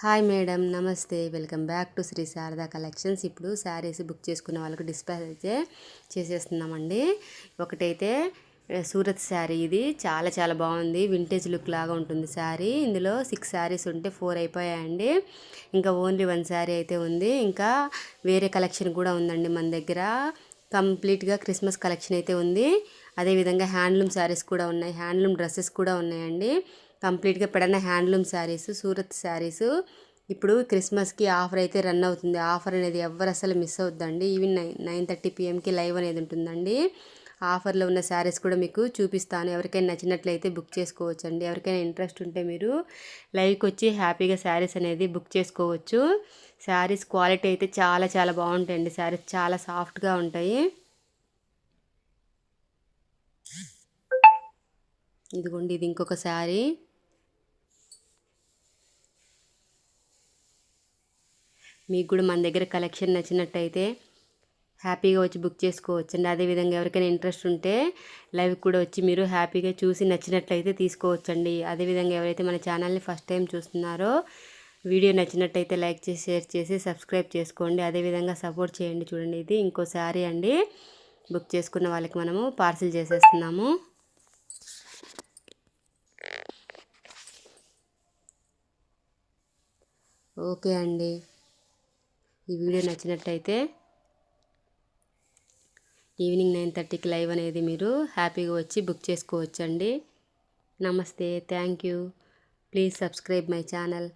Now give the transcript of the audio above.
Hi madam, నమస్తే. Welcome back to Shri Sharada collections. ఇప్పుడు saris book చేసుకున్న వాళ్ళకు డిస్పాచ్ అయితే చేసేస్తున్నామండి. ఒకటైతే సూరత్ శారీ, ఇది చాలా చాలా బాగుంది. వింటేజ్ లుక్ లాగా ఉంటుంది శారీ. ఇందులో 6 శారీస్ ఉంటే 4 అయిపోయాయండి. ఇంకా ఓన్లీ 1 శారీ అయితే ఉంది. ఇంకా వేరే కలెక్షన్ కూడా ఉందండి మన దగ్గర. కంప్లీట్గా క్రిస్మస్ కలెక్షన్ అయితే ఉంది. అదేవిధంగా హ్యాండ్లూమ్ శారీస్ కూడా ఉన్నాయి, హ్యాండ్లూమ్ డ్రెస్సెస్ కూడా ఉన్నాయండి. కంప్లీట్గా ఎప్పుడన్నా హ్యాండ్లూమ్ శారీస్, సూరత్ శారీస్. ఇప్పుడు క్రిస్మస్కి ఆఫర్ అయితే రన్ అవుతుంది. ఆఫర్ అనేది ఎవరు అసలు మిస్ అవుద్దండి. ఈవెన్ 9:30 PMకి లైవ్ అనేది ఉంటుందండి. ఆఫర్లో ఉన్న శారీస్ కూడా మీకు చూపిస్తాను. ఎవరికైనా నచ్చినట్లయితే బుక్ చేసుకోవచ్చండి. ఎవరికైనా ఇంట్రెస్ట్ ఉంటే మీరు లైవ్కి వచ్చి హ్యాపీగా శారీస్ అనేది బుక్ చేసుకోవచ్చు. శారీస్ క్వాలిటీ అయితే చాలా చాలా బాగుంటాయండి. శారీస్ చాలా సాఫ్ట్గా ఉంటాయి. ఇదిగోండి, ఇది ఇంకొక శారీ. మీకు కూడా మన దగ్గర కలెక్షన్ నచ్చినట్టయితే హ్యాపీగా వచ్చి బుక్ చేసుకోవచ్చండి. అదేవిధంగా ఎవరికైనా ఇంట్రెస్ట్ ఉంటే లైవ్ కూడా వచ్చి మీరు హ్యాపీగా చూసి నచ్చినట్లయితే తీసుకోవచ్చండి. అదేవిధంగా ఎవరైతే మన ఛానల్ని ఫస్ట్ టైం చూస్తున్నారో వీడియో నచ్చినట్టయితే లైక్ చేసి, షేర్ చేసి, సబ్స్క్రైబ్ చేసుకోండి. అదేవిధంగా సపోర్ట్ చేయండి. చూడండి, ఇది ఇంకో శారీ అండి. బుక్ చేసుకున్న వాళ్ళకి మనము పార్సిల్ చేసేస్తున్నాము. ఓకే అండి, ఈ వీడియో నచ్చినట్టయితే ఈవినింగ్ 9:30కి లైవ్ అనేది మీరు హ్యాపీగా వచ్చి బుక్ చేసుకోవచ్చండి. నమస్తే, thank you. Please subscribe my channel.